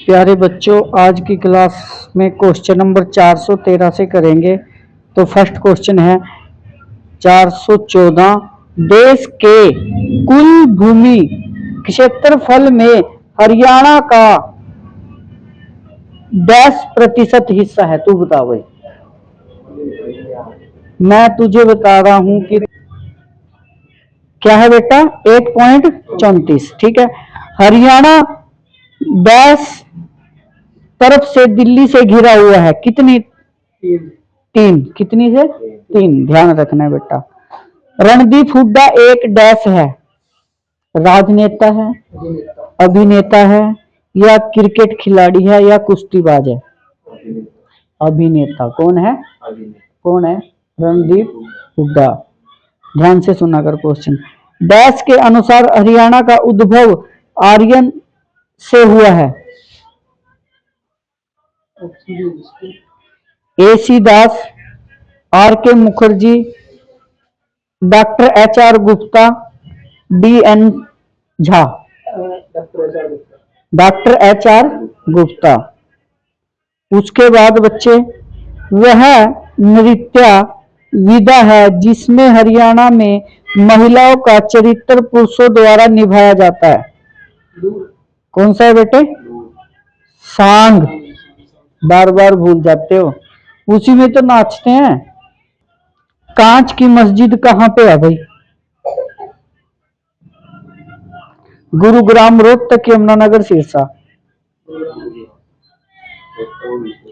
प्यारे बच्चों, आज की क्लास में क्वेश्चन नंबर 413 से करेंगे। तो फर्स्ट क्वेश्चन है 414। देश के कुल भूमि क्षेत्रफल में हरियाणा का 10% हिस्सा है। तू बता भाई। मैं तुझे बता रहा हूं कि क्या है बेटा, 1.34। ठीक है। हरियाणा 10 तरफ से दिल्ली से घिरा हुआ है। कितनी? तीन। कितनी से? तीन। ध्यान रखना है बेटा। रणदीप हुड्डा एक डैश है, राजनेता है, अभिनेता है, या क्रिकेट खिलाड़ी है, या कुश्तीबाज है? अभिनेता। कौन है? कौन है? रणदीप हुड्डा। ध्यान से सुना कर क्वेश्चन। डैश के अनुसार हरियाणा का उद्भव आर्यन से हुआ है। AC दास, RK Mukherjee, doctor HR Gupta, DN Jha. Doctor HR Gupta. उसके बाद बच्चे, वह नृत्य विधा है जिसमें हरियाणा में महिलाओं का चरित्र पुरुषों द्वारा निभाया जाता है। कौन सा है बेटे? सांग। बार बार भूल जाते हो, उसी में तो नाचते हैं। कांच की मस्जिद कहां पे है भाई? गुरुग्राम, रोहतक, यमुनानगर, सिरसा?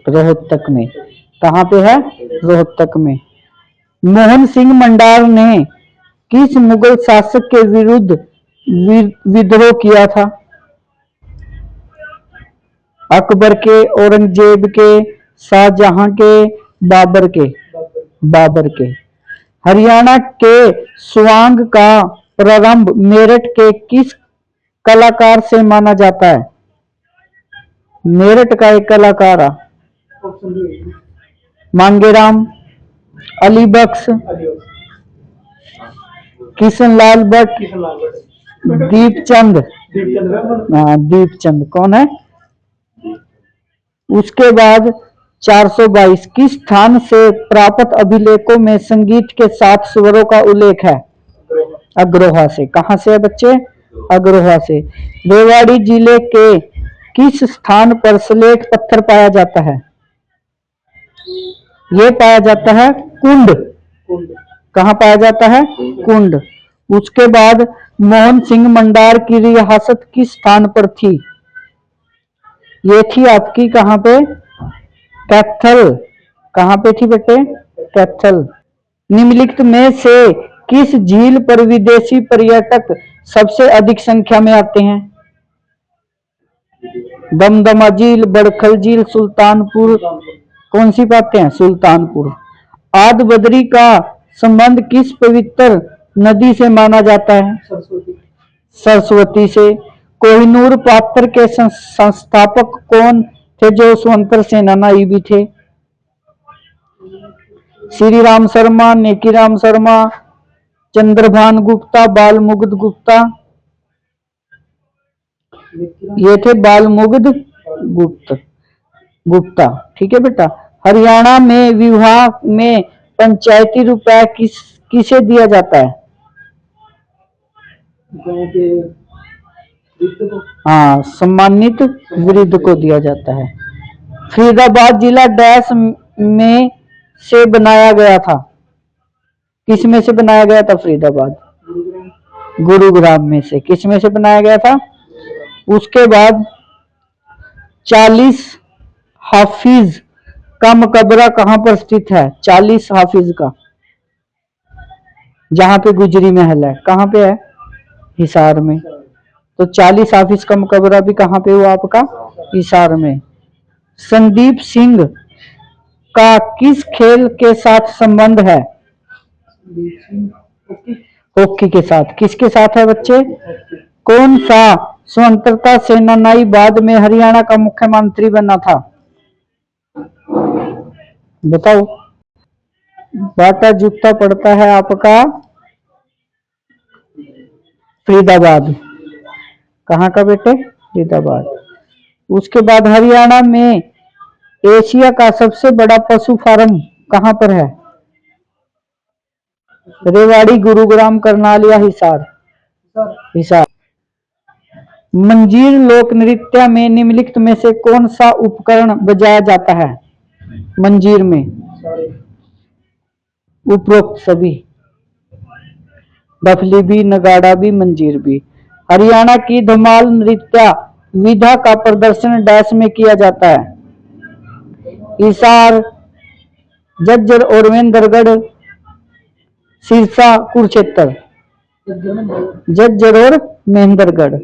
रोहतक में। कहां पे है? रोहतक में। मोहन सिंह मंडार ने किस मुगल शासक के विरुद्ध विद्रोह किया था? अकबर के, औरंगजेब के, शाहजहां के, बाबर के? बाबर के। हरियाणा के स्वांग का प्रारंभ मेरठ के किस कलाकार से माना जाता है? मेरठ का एक कलाकार। मांगेराम, अली बख्श, किशनलाल भट्ट, दीपचंद। दीपचंद कौन है? उसके बाद 422। किस स्थान से प्राप्त अभिलेखों में संगीत के 7 स्वरों का उल्लेख है? अग्रोहा से। कहां से है बच्चे? अग्रोहा से। रेवाड़ी जिले के किस स्थान पर स्लेट पत्थर पाया जाता है? यह पाया जाता है कुंड। कहां पाया जाता है? कुंड। उसके बाद मोहन सिंह मंडार की रियासत किस स्थान पर थी? ये थी आपकी कहां पे? कैथल। कहां पे थी बेटे? कैथल। निम्नलिखित में से किस झील पर विदेशी पर्यटक सबसे अधिक संख्या में आते हैं? दमदमा झील, बड़खल झील, सुल्तानपुर? कौन सी पाते हैं? सुल्तानपुर। आद बद्री का संबंध किस पवित्र नदी से माना जाता है? सरस्वती से। कोहिनूर पात्र के संस्थापक कौन थे जो स्वतंत्र सेनानी भी थे? श्री राम शर्मा, नेकीराम शर्मा, चंद्रभान गुप्ता, बालमुकुंद गुप्ता? ये थे बालमुकुंद गुप्ता। ठीक है बेटा। हरियाणा में विवाह में पंचायती रुपया किसे दिया जाता है? हाँ, सम्मानित वृद्ध को दिया जाता है। फरीदाबाद जिला डैश में से बनाया गया था? किस में से बनाया गया था फरीदाबाद? गुरुग्राम में से। किस में से बनाया गया था? उसके बाद 40 हाफिज का मकबरा कहां पर स्थित है? 40 हाफिज का, जहां पे गुजरी महल है, कहां पे है? हिसार में। तो 40 हाफिज का मकबरा भी कहां पे हुआ आपका? हिसार में। संदीप सिंह का किस खेल के साथ संबंध है? हॉकी के साथ। किसके साथ है बच्चे? कौन सा स्वतंत्रता सेनानी बाद में हरियाणा का मुख्यमंत्री बना था? बताओ। बाटा जूता पड़ता है आपका फरीदाबाद। कहां का बेटे? फरीदाबाद। उसके बाद हरियाणा में एशिया का सबसे बड़ा पशु फार्म कहाँ पर है? रेवाड़ी, गुरुग्राम, करनाल या हिसार? हिसार। मंजीर लोक नृत्य में निम्नलिखित में से कौन सा उपकरण बजाया जाता है? मंजीर में उपरोक्त सभी, डफली भी, नगाड़ा भी, मंजीर भी। हरियाणा की धमाल नृत्य विधा का प्रदर्शन डैश में किया जाता है? हिसार, झज्जर और महेंद्रगढ़, सिरसा, कुरुक्षेत्र? झज्जर और महेंद्रगढ़।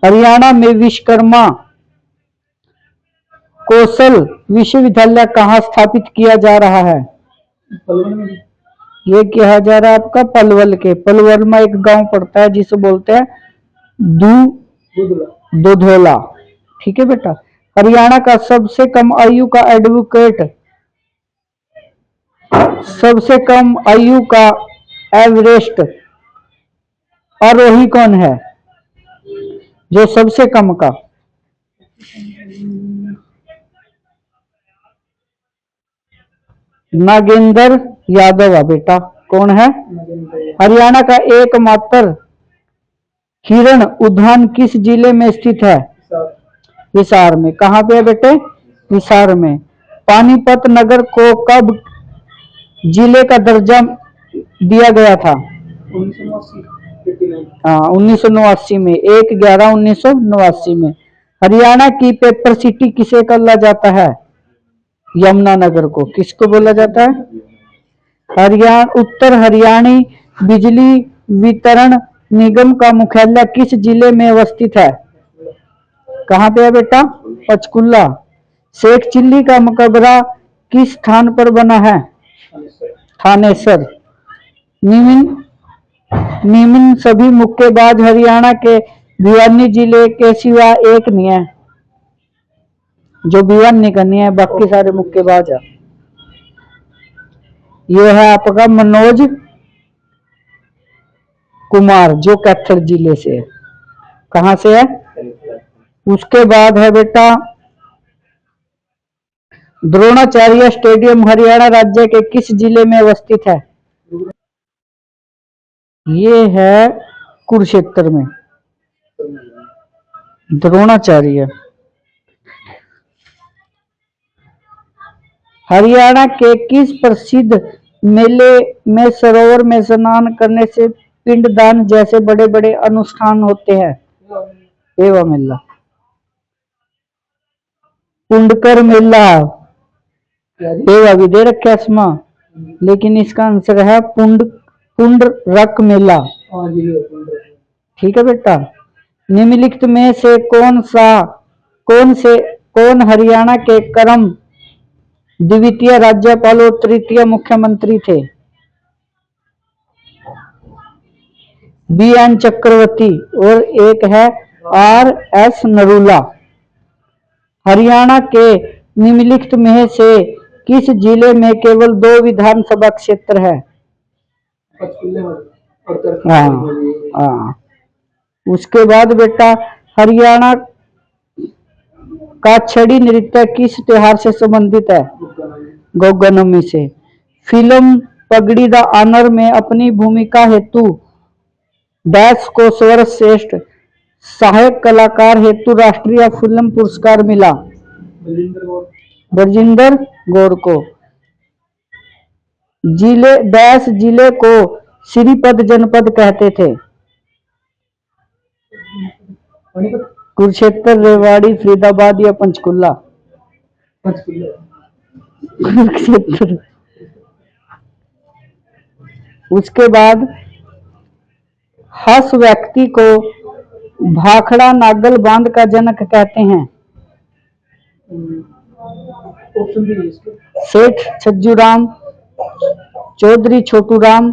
हरियाणा में विश्वकर्मा कौशल विश्वविद्यालय कहाँ स्थापित किया जा रहा है? ये किया जा रहा है आपका पलवल के, पलवल में एक गांव पड़ता है जिसे बोलते हैं दुधोला। ठीक है बेटा। हरियाणा का सबसे कम आयु का एडवोकेट, सबसे कम आयु का एवरेस्ट आरोही कौन है? जो सबसे कम का, नागेंद्र यादव है बेटा। कौन है? हरियाणा का एकमात्र हिरण उद्यान किस जिले में स्थित है? हिसार में। कहाँ पे है बेटे? हिसार में। पानीपत नगर को कब जिले का दर्जा दिया गया था? 1989 में, 1/11/1989 में। हरियाणा की पेपर सिटी किसे कहा जाता है? यमुनानगर को। किसको बोला जाता है? उत्तर हरियाणी बिजली वितरण निगम का मुख्यालय किस जिले में अवस्थित है? कहाँ पे है बेटा? पंचकुला। शेख चिल्ली का मकबरा किस स्थान पर बना है? थानेसर। निम्न सभी मुक्केबाज हरियाणा के भिवानी जिले के सिवा एक नहीं है, जो भिवानी का नहीं है, बाकी सारे मुक्केबाज है। ये है आपका मनोज कुमार, जो कैथल जिले से है। कहां से है? उसके बाद है बेटा द्रोणाचार्य स्टेडियम हरियाणा राज्य के किस जिले में अवस्थित है? ये है कुरुक्षेत्र में, द्रोणाचार्य। हरियाणा के किस प्रसिद्ध मेले में सरोवर में स्नान करने से पिंडदान जैसे बड़े बड़े अनुष्ठान होते हैं? एवा मेला, पुंडकर मेला। एवा भी दे रखा इसमें, लेकिन इसका आंसर है पुंडरक मेला। ठीक है बेटा। निम्नलिखित में से कौन हरियाणा के क्रम द्वितीय राज्यपाल और तृतीय मुख्यमंत्री थे? BN चक्रवर्ती और एक है RS नरूला। हरियाणा के निम्नलिखित में से किस जिले में केवल 2 विधानसभा क्षेत्र है? हाँ। उसके बाद बेटा हरियाणा का छड़ी नृत्य किस त्योहार से संबंधित है? गोगनमी से। फिल्म पगड़ी द ऑनर में अपनी भूमिका हेतु डैश को सर्वश्रेष्ठ सहायक कलाकार हेतु राष्ट्रीय फिल्म पुरस्कार मिला? बरजिंदर गौर को। डैश जिले को श्रीपद जनपद कहते थे? कुरुक्षेत्र, रेवाड़ी, फरीदाबाद या पंचकुला? कुरुक्षेत्र। उसके बाद हस व्यक्ति को भाखड़ा नागल बांध का जनक कहते हैं? सेठ छज्जूराम, चौधरी छोटूराम,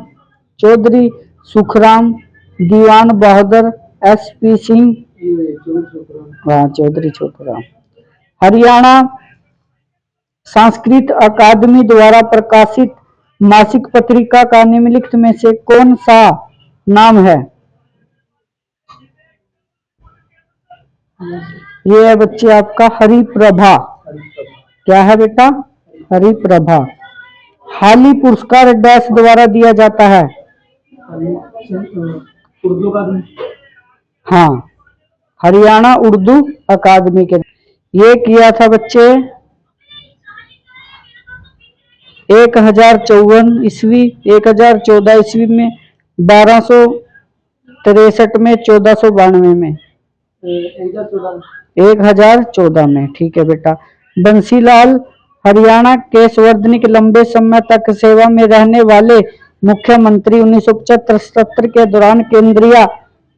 चौधरी सुखराम, दीवान बहादुर, SP सिंह? चौधरी छोटूराम। हरियाणा संस्कृत अकादमी द्वारा प्रकाशित मासिक पत्रिका का निम्नलिखित में से कौन सा नाम है? ये है बच्चे आपका हरिप्रभा। क्या है बेटा? हरिप्रभा। हाली पुरस्कार डैश द्वारा दिया जाता है? उर्दू का। हाँ, हरियाणा उर्दू अकादमी के। ये किया था बच्चे 1054 ईस्वी, 1014 ईस्वी में, 1263 में, 1492 में, 1014 में। ठीक है बेटा। बंसीलाल हरियाणा के संवैधानिक लंबे समय तक सेवा में रहने वाले मुख्यमंत्री 1975-77 के दौरान केंद्रीय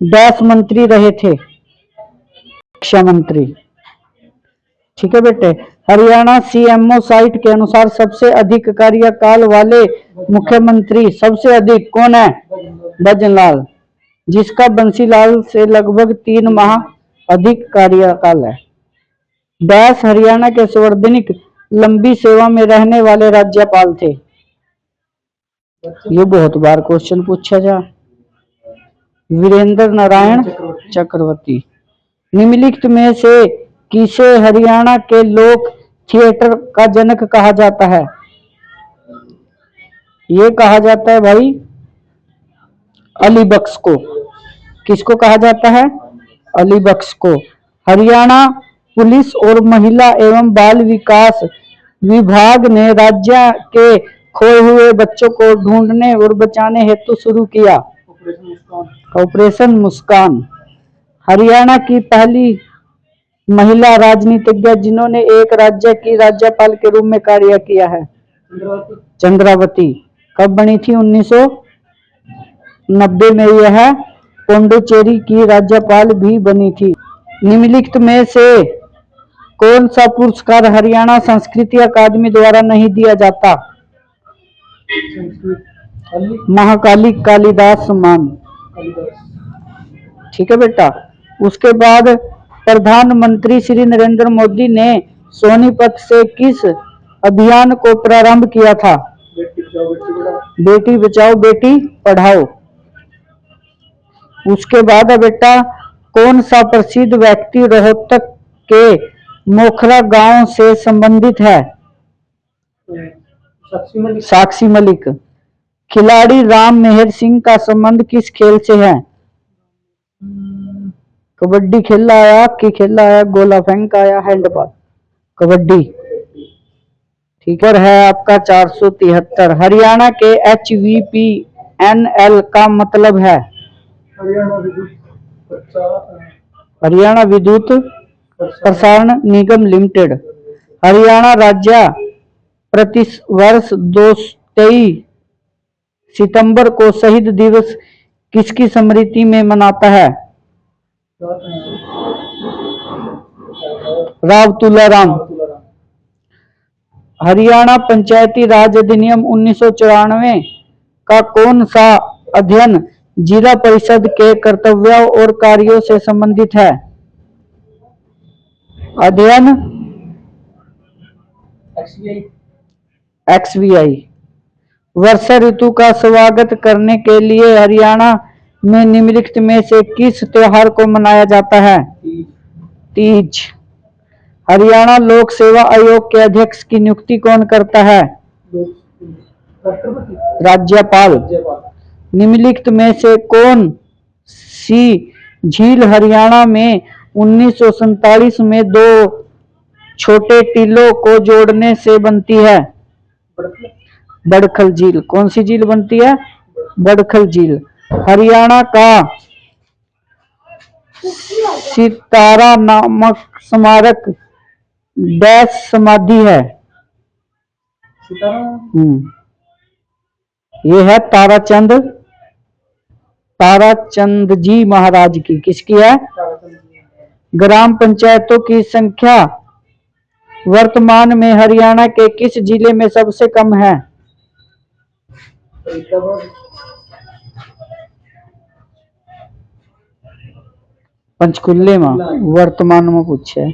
डैश मंत्री रहे थे? शिक्षा मंत्री। ठीक है बेटे। हरियाणा सीएमओ साइट के अनुसार सबसे अधिक कार्यकाल वाले मुख्यमंत्री सबसे अधिक कौन है? भजनलाल, जिसका बंसीलाल से लगभग 3 माह अधिक कार्यकाल है। डैश हरियाणा के संवैधानिक लंबी सेवा में रहने वाले राज्यपाल थे? ये बहुत बार क्वेश्चन पूछा जा। वीरेंद्र नारायण चक्रवर्ती। निम्नलिखित में से किसे हरियाणा के लोक थिएटर का जनक कहा जाता है? ये कहा जाता है भाई अली बख्श को। किसको कहा जाता है? अली बख्श को। हरियाणा पुलिस और महिला एवं बाल विकास विभाग ने राज्य के खोए हुए बच्चों को ढूंढने और बचाने हेतु शुरू किया ऑपरेशन मुस्कान। हरियाणा की पहली महिला राजनीतिज्ञ जिन्होंने एक राज्य की राज्यपाल के रूप में कार्य किया है? चंद्रावती। कब बनी थी? 1990 में। यह पौंडुचेरी की राज्यपाल भी बनी थी। निम्नलिखित में से कौन सा पुरस्कार हरियाणा संस्कृति अकादमी द्वारा नहीं दिया जाता? महाकाली कालिदास सम्मान। ठीक है बेटा। उसके बाद प्रधानमंत्री श्री नरेंद्र मोदी ने सोनीपत से किस अभियान को प्रारंभ किया था? बेटी बचाओ बेटी पढ़ाओ। उसके बाद बेटा कौन सा प्रसिद्ध व्यक्ति रोहतक के मोखरा गांव से संबंधित है? साक्षी मलिक। खिलाड़ी राम मेहर सिंह का संबंध किस खेल से है? कबड्डी खेला आया, हॉकी खेला आया, गोला फेंक आया, हैंडबॉल? कबड्डी। ठीक है आपका 473। हरियाणा के HVPNL का मतलब है? हरियाणा विद्युत प्रसारण निगम लिमिटेड। हरियाणा राज्य प्रतिवर्ष 23 सितंबर को शहीद दिवस किसकी स्मृति में मनाता है? राव तुलाराम। हरियाणा पंचायती राज अधिनियम 1994 का कौन सा अध्ययन जिला परिषद के कर्तव्यों और कार्यों से संबंधित है? अध्ययन XVI। वर्षा ऋतु का स्वागत करने के लिए हरियाणा में निम्नलिखित में से किस त्योहार को मनाया जाता है? तीज। हरियाणा लोक सेवा आयोग के अध्यक्ष की नियुक्ति कौन करता है? राज्यपाल। निम्नलिखित में से कौन सी झील हरियाणा में 1947 में 2 छोटे टीलों को जोड़ने से बनती है? बड़खल झील। कौन सी झील बनती है? बड़खल झील। हरियाणा का सितारा नामक स्मारक डैश समाधि है? ये है ताराचंद जी महाराज की। किसकी है? ग्राम पंचायतों की संख्या वर्तमान में हरियाणा के किस जिले में सबसे कम है? पंचकुले में वर्तमान में पूछे।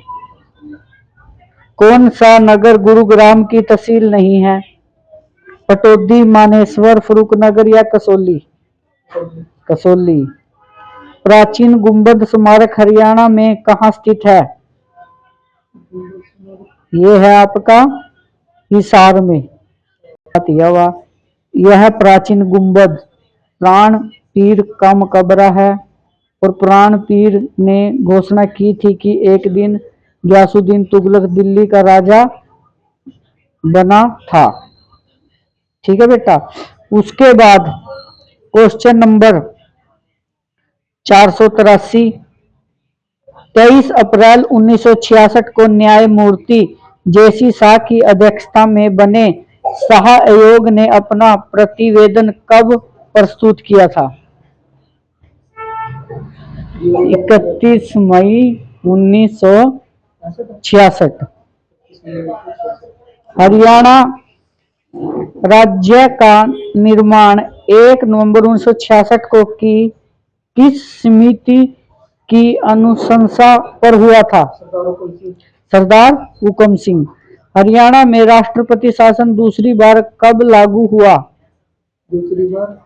कौन सा नगर गुरुग्राम की तहसील नहीं है? पटौदी, मानेसर, फरूखनगर या कसौली? कसौली। प्राचीन गुंबद स्मारक हरियाणा में कहाँ स्थित है? ये है आपका हिसार में दिया हुआ। यह है प्राचीन गुंबद, प्राण पीर का मकबरा है। और प्राण पीर ने घोषणा की थी कि एक दिन गयासुद्दीन तुगलक दिल्ली का राजा बना था। ठीक है बेटा। उसके बाद क्वेश्चन नंबर 483, 23 अप्रैल 1966 को न्यायमूर्ति जेसी शाह की अध्यक्षता में बने शाह आयोग ने अपना प्रतिवेदन कब प्रस्तुत किया था? 31 मई 1966। हरियाणा राज्य का निर्माण 1 नवंबर 1966 को किस समिति की अनुशंसा पर हुआ था? सरदार हुकम सिंह। हरियाणा में राष्ट्रपति शासन दूसरी बार कब लागू हुआ? दूसरी बार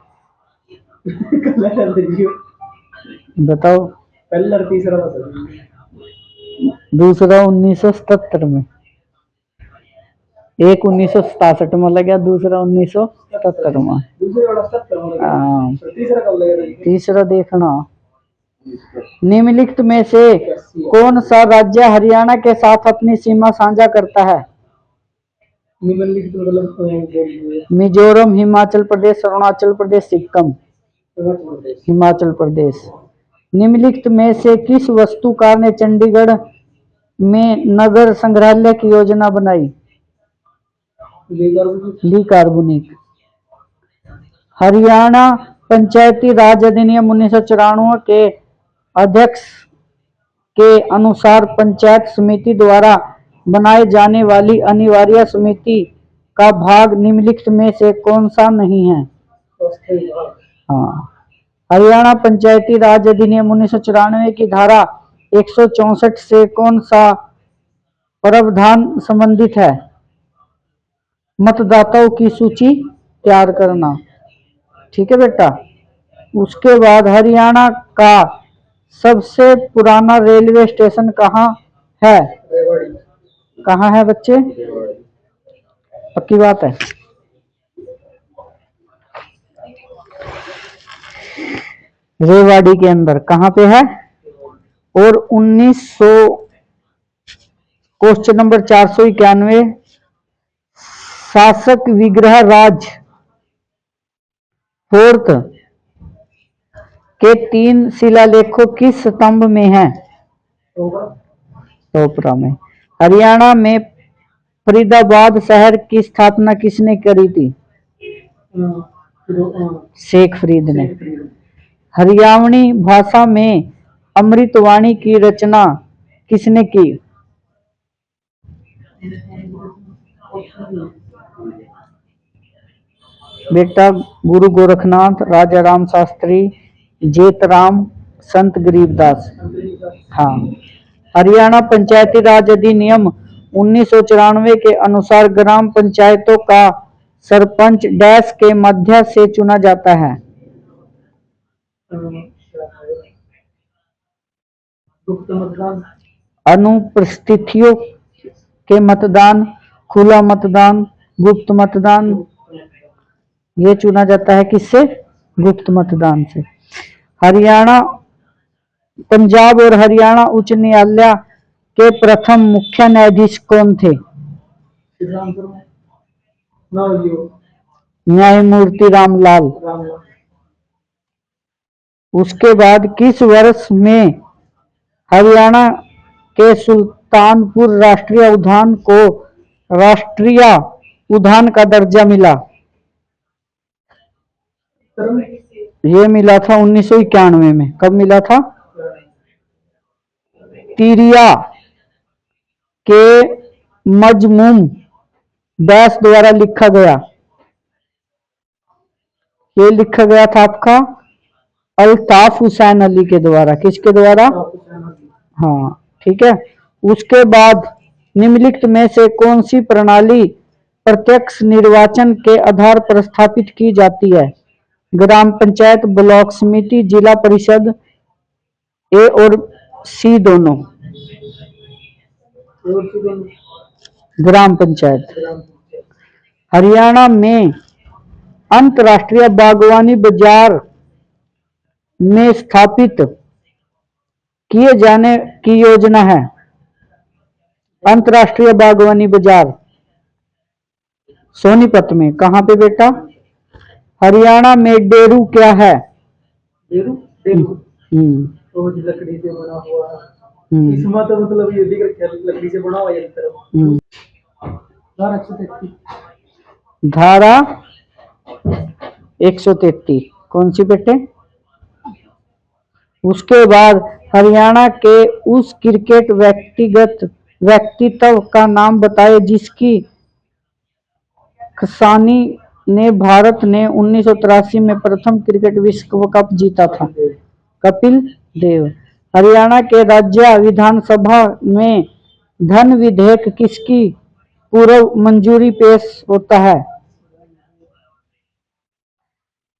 बताओ। पहला तीसरा दूसरा 1977 में। एक 1967 में लगा, दूसरा 1977 में। तीसरा देखना। निम्नलिखित में से कौन सा राज्य हरियाणा के साथ अपनी सीमा साझा करता है? मिजोरम, हिमाचल प्रदेश, अरुणाचल प्रदेश, सिक्किम। हिमाचल प्रदेश। निम्नलिखित में से किस वास्तुकार ने चंडीगढ़ में नगर संग्रहालय की योजना बनाई? ली कार्बोनिक। हरियाणा पंचायती राज अधिनियम 1994 के अध्यक्ष के अनुसार पंचायत समिति द्वारा बनाए जाने वाली अनिवार्य समिति का भाग निम्नलिखित में से कौन सा नहीं है? हाँ। हरियाणा पंचायती राज अधिनियम 1994 की धारा 164 से कौन सा प्रावधान संबंधित है? मतदाताओं की सूची तैयार करना। ठीक है बेटा। उसके बाद हरियाणा का सबसे पुराना रेलवे स्टेशन कहाँ है? कहाँ है बच्चे? पक्की बात है। रेवाड़ी के अंदर। कहाँ पे है? और 1900 क्वेश्चन नंबर 491, शासक विग्रह राज फोर्थ के 3 शिलालेखों किस स्तंभ में है? टोपरा में। हरियाणा में फरीदाबाद शहर की स्थापना किसने करी थी? शेख फरीद ने। हरियाणवी भाषा में अमृतवाणी की रचना किसने की? बेटा गुरु गोरखनाथ, राजा राम शास्त्री, जेतराम, संत गरीबदास। हाँ। हरियाणा पंचायती राज अधिनियम 1994 के अनुसार ग्राम पंचायतों का सरपंच डैश के मध्य से चुना जाता है? अनुपस्थितियों के मतदान, खुला मतदान, गुप्त मतदान। ये चुना जाता है किससे? गुप्त मतदान से। हरियाणा पंजाब और हरियाणा उच्च न्यायालय के प्रथम मुख्य न्यायाधीश कौन थे? न्यायमूर्ति रामलाल। उसके बाद किस वर्ष में हरियाणा के सुल्तानपुर राष्ट्रीय उद्यान को राष्ट्रीय उद्यान का दर्जा मिला? ये मिला था 1991 में। कब मिला था? तिरिया के मजमूम दास द्वारा लिखा गया। ये लिखा गया था आपका अल्ताफ हुसैन अली के द्वारा। किसके द्वारा? हाँ। ठीक है। उसके बाद निम्नलिखित में से कौन सी प्रणाली प्रत्यक्ष निर्वाचन के आधार पर स्थापित की जाती है? ग्राम पंचायत, ब्लॉक समिति, जिला परिषद, ए और सी दोनों। ग्राम पंचायत। हरियाणा में अंतर्राष्ट्रीय बागवानी बाजार में स्थापित किए जाने की योजना है। अंतर्राष्ट्रीय बागवानी बाजार सोनीपत में। कहाँ पे बेटा? हरियाणा में डेरू क्या है? डेरू तो लकड़ी से बना हुआ इसमें तो मतलब ये भी लकड़ी से बना हुआ है। धारा 133 कौन सी बेटे? उसके बाद हरियाणा के उस क्रिकेट व्यक्तित्व का नाम बताए जिसकी खसानी ने भारत ने 1983 में प्रथम क्रिकेट विश्व कप जीता था। कपिल देव। हरियाणा के राज्य विधानसभा में धन विधेयक किसकी पूर्व मंजूरी पेश होता है?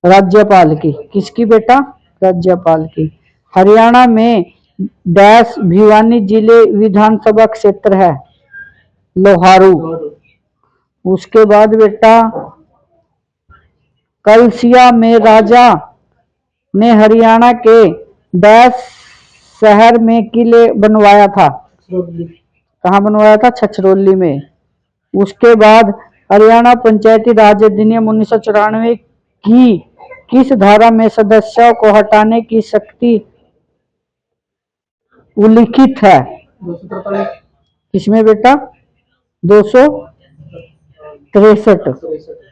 राज्यपाल की। किसकी बेटा? राज्यपाल की। हरियाणा में डैश भिवानी जिले विधानसभा क्षेत्र है? लोहारू। उसके बाद बेटा कलसिया में राजा ने हरियाणा के डैश शहर में किले बनवाया था? कहाँ बनवाया था? छछरौली में। उसके बाद हरियाणा पंचायती राज अधिनियम 1994 की किस धारा में सदस्यों को हटाने की शक्ति उल्लिखित है? किसमें बेटा? 263।